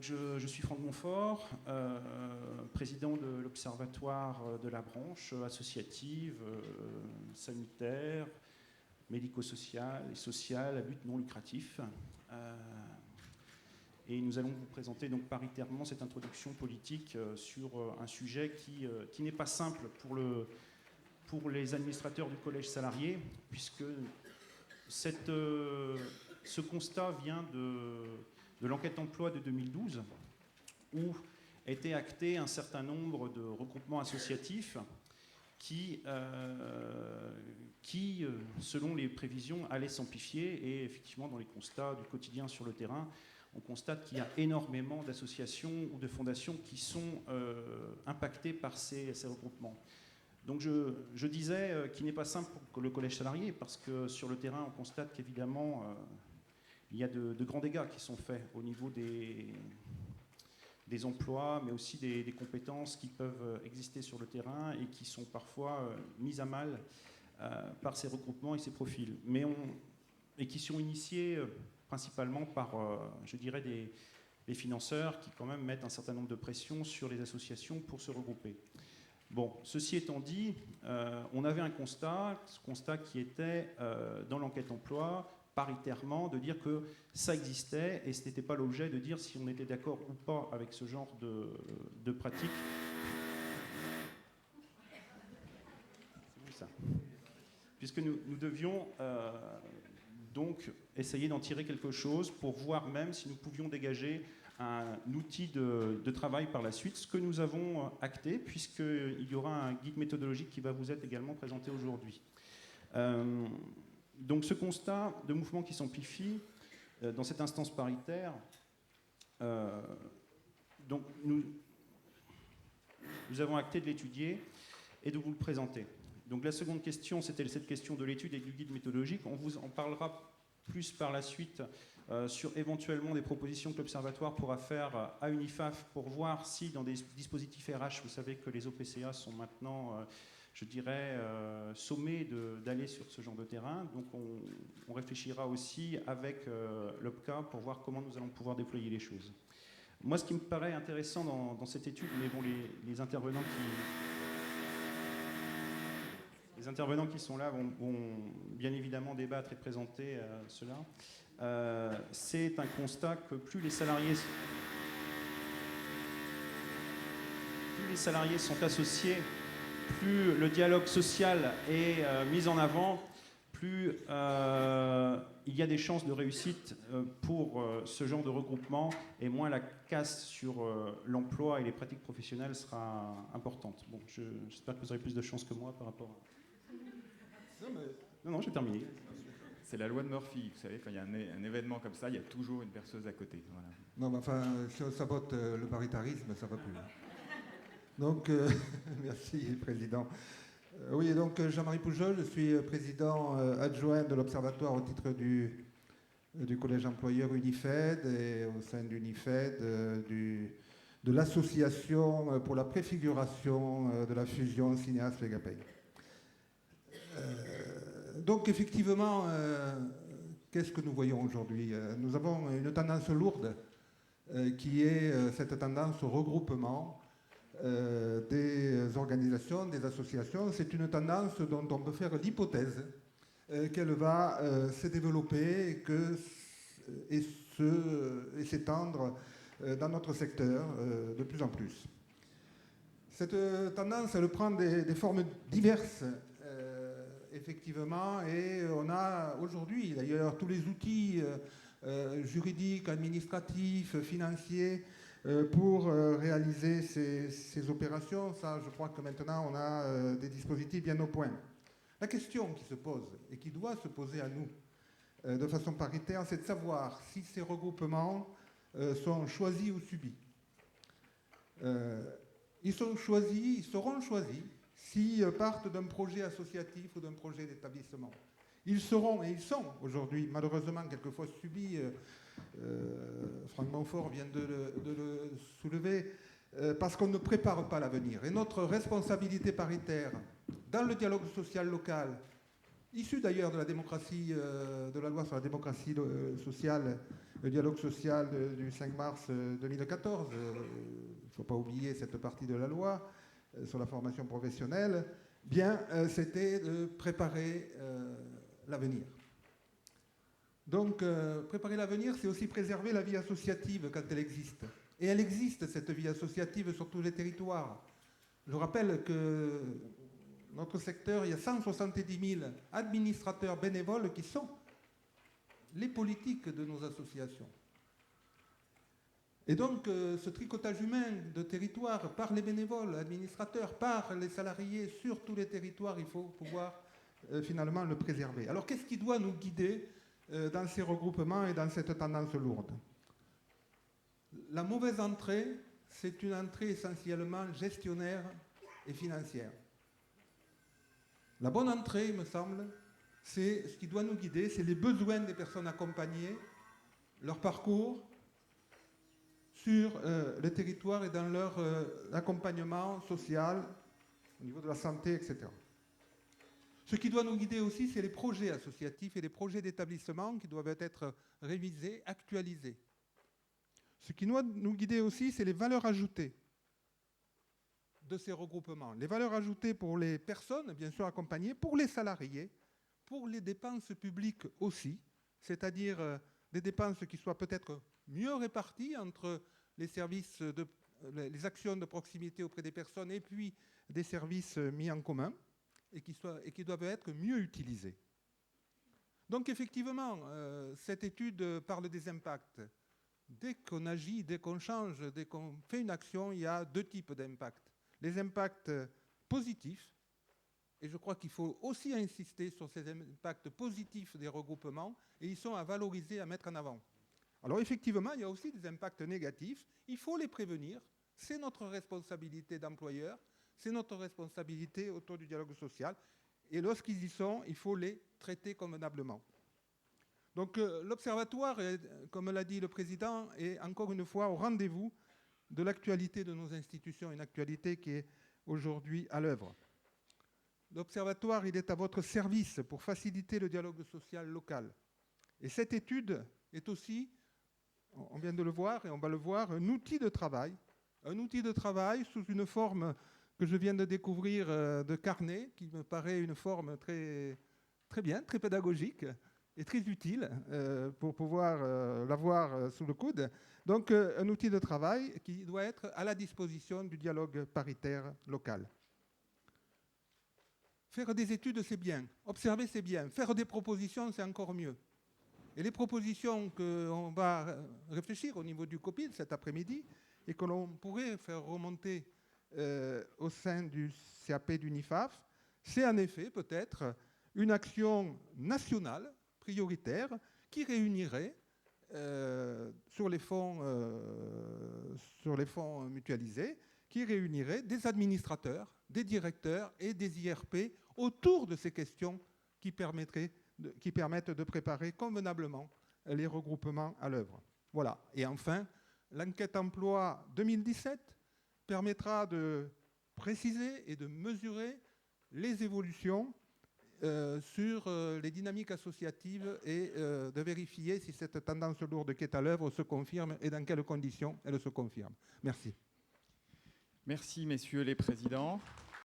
je suis Franck Montfort, président de l'Observatoire de la branche associative, sanitaire, médico-sociale et sociale à but non lucratif. Et nous allons vous présenter donc paritairement cette introduction politique sur un sujet qui n'est pas simple pour les administrateurs du collège salarié, puisque ce constat vient de l'enquête emploi de 2012, où était acté un certain nombre de regroupements associatifs qui, selon les prévisions, allaient s'amplifier. Et effectivement, dans les constats du quotidien sur le terrain, on constate qu'il y a énormément d'associations ou de fondations qui sont impactées par ces regroupements. Donc je disais qu'il n'est pas simple pour le collège salarié, parce que sur le terrain, on constate qu'évidemment, il y a de grands dégâts qui sont faits au niveau des emplois, mais aussi des compétences qui peuvent exister sur le terrain et qui sont parfois mises à mal par ces regroupements et ces profils. Et qui sont initiés principalement par, je dirais, des financeurs qui quand même mettent un certain nombre de pressions sur les associations pour se regrouper. Bon, ceci étant dit, on avait un constat, ce constat qui était dans l'enquête emploi, paritairement, de dire que ça existait, et ce n'était pas l'objet de dire si on était d'accord ou pas avec ce genre de pratique. C'est bon, ça. Puisque nous devions donc essayer d'en tirer quelque chose pour voir même si nous pouvions dégager un outil de travail par la suite, ce que nous avons acté, puisqu'il y aura un guide méthodologique qui va vous être également présenté aujourd'hui. Donc ce constat de mouvements qui s'amplifient dans cette instance paritaire, donc nous avons acté de l'étudier et de vous le présenter. Donc la seconde question, c'était cette question de l'étude et du guide méthodologique. On vous en parlera plus par la suite sur éventuellement des propositions que l'Observatoire pourra faire à Unifaf pour voir si dans des dispositifs RH, vous savez que les OPCA sont maintenant, je dirais, sommés d'aller sur ce genre de terrain. Donc on réfléchira aussi avec l'OPCA pour voir comment nous allons pouvoir déployer les choses. Moi, ce qui me paraît intéressant dans cette étude, mais bon, les intervenants qui sont là vont bien évidemment débattre et présenter cela. C'est un constat que plus les salariés sont associés, plus le dialogue social est mis en avant, plus il y a des chances de réussite pour ce genre de regroupement, et moins la casse sur l'emploi et les pratiques professionnelles sera importante. Bon, j'espère que vous aurez plus de chance que moi par rapport à... Non, j'ai terminé. C'est la loi de Murphy. Vous savez, quand il y a un événement comme ça, il y a toujours une berceuse à côté. Voilà. Non, mais enfin, si on sabote le paritarisme, ça va plus. Donc, merci, Président. Oui, donc Jean-Marie Poujol, je suis président adjoint de l'Observatoire au titre du collège employeur Unifed, et au sein d'Unifed, de l'association pour la préfiguration de la fusion cinéaste-Legapay. Donc effectivement, qu'est-ce que nous voyons aujourd'hui? Nous avons une tendance lourde qui est cette tendance au regroupement des organisations, des associations. C'est une tendance dont on peut faire l'hypothèse qu'elle va se développer et s'étendre dans notre secteur de plus en plus. Cette tendance, elle prend des formes diverses, effectivement, et on a aujourd'hui d'ailleurs tous les outils juridiques, administratifs, financiers pour réaliser ces opérations. Ça, je crois que maintenant on a des dispositifs bien au point. La question qui se pose et qui doit se poser à nous de façon paritaire, c'est de savoir si ces regroupements sont choisis ou subis. Ils seront choisis s'ils partent d'un projet associatif ou d'un projet d'établissement. Ils seront et ils sont aujourd'hui malheureusement quelquefois subis, Franck Montfort vient de le soulever, parce qu'on ne prépare pas l'avenir. Et notre responsabilité paritaire dans le dialogue social local, issu d'ailleurs de la démocratie, de la loi sur la démocratie sociale le dialogue social du 5 mars 2014, il ne faut pas oublier cette partie de la loi sur la formation professionnelle, bien, c'était de préparer l'avenir. Donc, préparer l'avenir, c'est aussi préserver la vie associative quand elle existe. Et elle existe, cette vie associative, sur tous les territoires. Je rappelle que notre secteur, il y a 170 000 administrateurs bénévoles qui sont les politiques de nos associations. Et donc, ce tricotage humain de territoire par les bénévoles, administrateurs, par les salariés sur tous les territoires, il faut pouvoir finalement le préserver. Alors, qu'est-ce qui doit nous guider dans ces regroupements et dans cette tendance lourde? La mauvaise entrée, c'est une entrée essentiellement gestionnaire et financière. La bonne entrée, il me semble, c'est ce qui doit nous guider, c'est les besoins des personnes accompagnées, leur parcours sur le territoire et dans leur accompagnement social, au niveau de la santé, etc. Ce qui doit nous guider aussi, c'est les projets associatifs et les projets d'établissement qui doivent être révisés, actualisés. Ce qui doit nous guider aussi, c'est les valeurs ajoutées de ces regroupements. Les valeurs ajoutées pour les personnes, bien sûr accompagnées, pour les salariés, pour les dépenses publiques aussi, c'est-à-dire des dépenses qui soient peut-être mieux réparties entre les services, les actions de proximité auprès des personnes et puis des services mis en commun et qui doivent être mieux utilisés. Donc effectivement, cette étude parle des impacts. Dès qu'on agit, dès qu'on change, dès qu'on fait une action, il y a deux types d'impacts. Les impacts positifs, et je crois qu'il faut aussi insister sur ces impacts positifs des regroupements, et ils sont à valoriser, à mettre en avant. Alors effectivement, il y a aussi des impacts négatifs, il faut les prévenir, c'est notre responsabilité d'employeur, c'est notre responsabilité autour du dialogue social, et lorsqu'ils y sont, il faut les traiter convenablement. Donc l'Observatoire, comme l'a dit le Président, est encore une fois au rendez-vous de l'actualité de nos institutions, une actualité qui est aujourd'hui à l'œuvre. L'Observatoire, il est à votre service pour faciliter le dialogue social local. Et cette étude est aussi, on vient de le voir et on va le voir, un outil de travail sous une forme que je viens de découvrir de carnet, qui me paraît une forme très, très bien, très pédagogique et très utile pour pouvoir l'avoir sous le coude. Donc un outil de travail qui doit être à la disposition du dialogue paritaire local. Faire des études, c'est bien. Observer, c'est bien. Faire des propositions, c'est encore mieux. Et les propositions qu'on va réfléchir au niveau du COPIL cet après-midi et que l'on pourrait faire remonter au sein du CAP du NIFAF, c'est en effet peut-être une action nationale prioritaire qui réunirait sur les fonds mutualisés, qui réunirait des administrateurs, des directeurs et des IRP autour de ces questions qui permettent de préparer convenablement les regroupements à l'œuvre. Voilà. Et enfin, l'enquête emploi 2017 permettra de préciser et de mesurer les évolutions sur les dynamiques associatives et de vérifier si cette tendance lourde qui est à l'œuvre se confirme et dans quelles conditions elle se confirme. Merci. Merci, messieurs les présidents.